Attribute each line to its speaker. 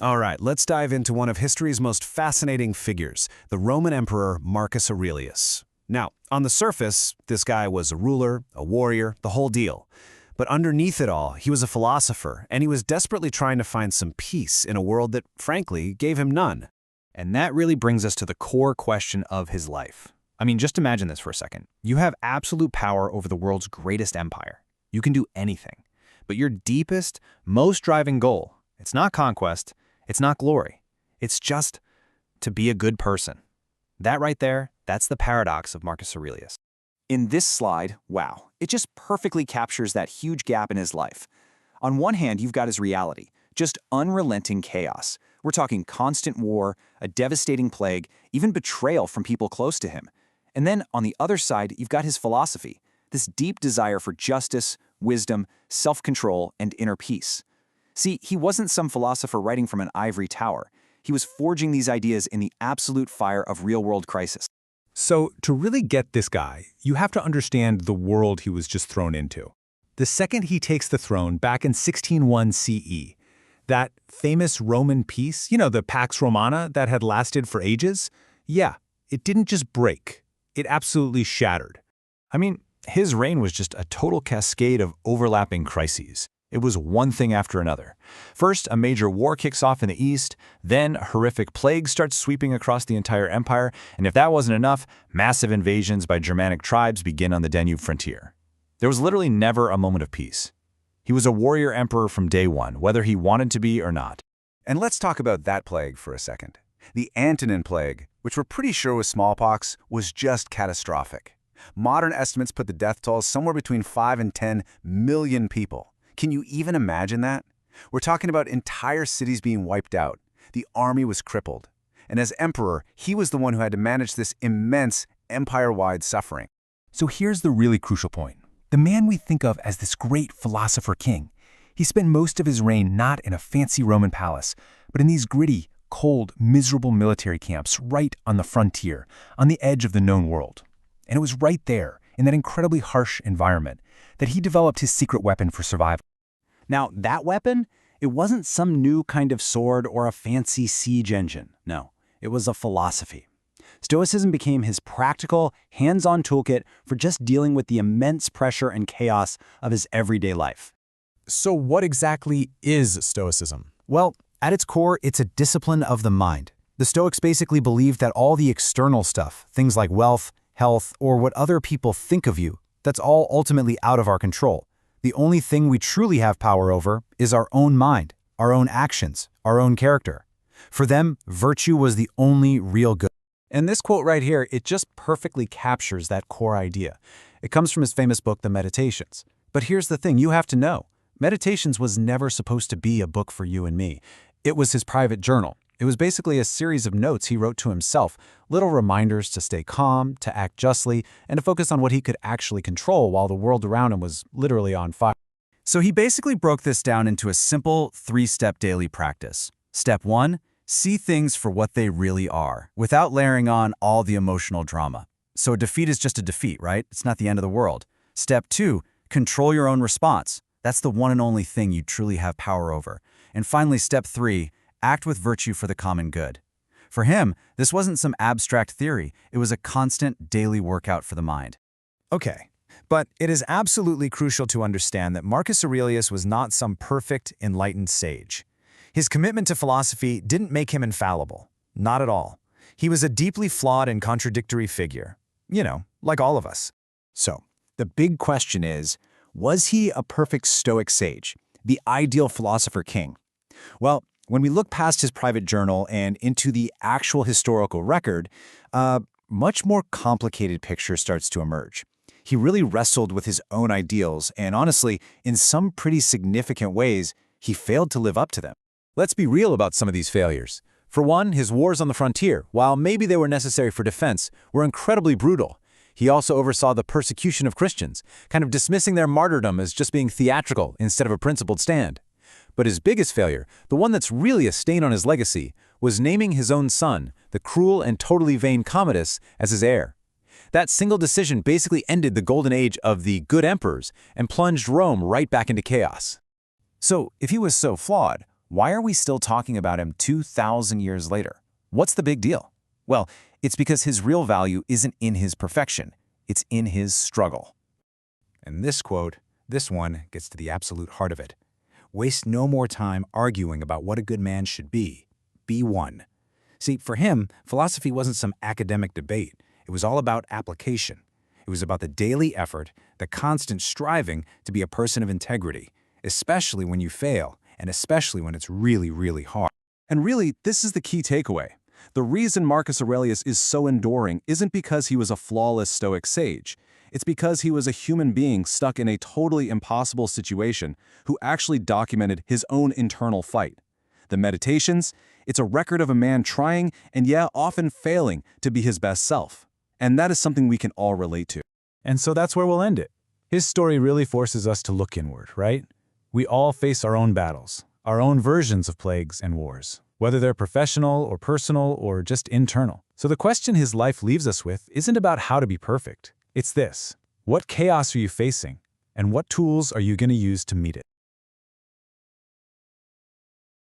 Speaker 1: All right, let's dive into one of history's most fascinating figures, the Roman Emperor Marcus Aurelius. Now, on the surface, this guy was a ruler, a warrior, the whole deal. But underneath it all, he was a philosopher, and he was desperately trying to find some peace in a world that, frankly, gave him none.
Speaker 2: And that really brings us to the core question of his life. I mean, just imagine this for a second. You have absolute power over the world's greatest empire. You can do anything. But your deepest, most driving goal, it's not conquest, it's not glory. It's just to be a good person. That right there, that's the paradox of Marcus Aurelius. In this slide, wow, it just perfectly captures that huge gap in his life. On one hand, you've got his reality, just unrelenting chaos. We're talking constant war, a devastating plague, even betrayal from people close to him. And then on the other side, you've got his philosophy, this deep desire for justice, wisdom, self-control, and inner peace. See, he wasn't some philosopher writing from an ivory tower. He was forging these ideas in the absolute fire of real-world crisis.
Speaker 3: So, to really get this guy, you have to understand the world he was just thrown into. The second he takes the throne back in 1601 CE, that famous Roman peace, the Pax Romana that had lasted for ages, yeah, it didn't just break. It absolutely shattered.
Speaker 2: I mean, his reign was just a total cascade of overlapping crises. It was one thing after another. First, a major war kicks off in the east, then a horrific plague starts sweeping across the entire empire, and if that wasn't enough, massive invasions by Germanic tribes begin on the Danube frontier. There was literally never a moment of peace. He was a warrior emperor from day one, whether he wanted to be or not.
Speaker 1: And let's talk about that plague for a second. The Antonine Plague, which we're pretty sure was smallpox, was just catastrophic. Modern estimates put the death toll somewhere between 5 and 10 million people. Can you even imagine that? We're talking about entire cities being wiped out. The army was crippled. And as emperor, he was the one who had to manage this immense empire-wide suffering.
Speaker 3: So here's the really crucial point. The man we think of as this great philosopher king, he spent most of his reign not in a fancy Roman palace, but in these gritty, cold, miserable military camps right on the frontier, on the edge of the known world. And it was right there, in that incredibly harsh environment, that he developed his secret weapon for survival.
Speaker 2: Now, that weapon, it wasn't some new kind of sword or a fancy siege engine. No, it was a philosophy. Stoicism became his practical, hands-on toolkit for just dealing with the immense pressure and chaos of his everyday life.
Speaker 4: So what exactly is Stoicism?
Speaker 2: Well, at its core, it's a discipline of the mind. The Stoics basically believed that all the external stuff, things like wealth, health, or what other people think of you, that's all ultimately out of our control. The only thing we truly have power over is our own mind, our own actions, our own character. For them, virtue was the only real good. And this quote right here, it just perfectly captures that core idea. It comes from his famous book, The Meditations. But here's the thing you have to know. Meditations was never supposed to be a book for you and me. It was his private journal. It was basically a series of notes he wrote to himself, little reminders to stay calm, to act justly, and to focus on what he could actually control while the world around him was literally on fire. So he basically broke this down into a simple 3-step daily practice. Step 1, see things for what they really are, without layering on all the emotional drama. So a defeat is just a defeat, right? It's not the end of the world. Step 2, control your own response. That's the one and only thing you truly have power over. And finally, step 3, act with virtue for the common good. For him, this wasn't some abstract theory. It was a constant daily workout for the mind.
Speaker 4: Okay, but it is absolutely crucial to understand that Marcus Aurelius was not some perfect, enlightened sage. His commitment to philosophy didn't make him infallible. Not at all. He was a deeply flawed and contradictory figure. Like all of us. So, the big question is, was he a perfect Stoic sage, the ideal philosopher king? Well, when we look past his private journal and into the actual historical record, a much more complicated picture starts to emerge. He really wrestled with his own ideals, and honestly, in some pretty significant ways, he failed to live up to them. Let's be real about some of these failures. For one, his wars on the frontier, while maybe they were necessary for defense, were incredibly brutal. He also oversaw the persecution of Christians, kind of dismissing their martyrdom as just being theatrical instead of a principled stand. But his biggest failure, the one that's really a stain on his legacy, was naming his own son, the cruel and totally vain Commodus, as his heir. That single decision basically ended the golden age of the good emperors and plunged Rome right back into chaos. So, if he was so flawed,
Speaker 2: Why are we still talking about him 2,000 years later? What's the big deal? Well, it's because his real value isn't in his perfection. It's in his struggle.
Speaker 4: And this quote, this one gets to the absolute heart of it. Waste no more time arguing about what a good man should be. Be one. See, for him, philosophy wasn't some academic debate. It was all about application. It was about the daily effort, the constant striving to be a person of integrity, especially when you fail, and especially when it's really, really hard.
Speaker 1: And really, this is the key takeaway. The reason Marcus Aurelius is so enduring isn't because he was a flawless Stoic sage. It's because he was a human being stuck in a totally impossible situation who actually documented his own internal fight. The Meditations, it's a record of a man trying and often failing to be his best self. And that is something we can all relate to.
Speaker 2: And so that's where we'll end it. His story really forces us to look inward, right? We all face our own battles, our own versions of plagues and wars, whether they're professional or personal or just internal. So the question his life leaves us with isn't about how to be perfect. It's this: what chaos are you facing, and what tools are you going to use to meet it?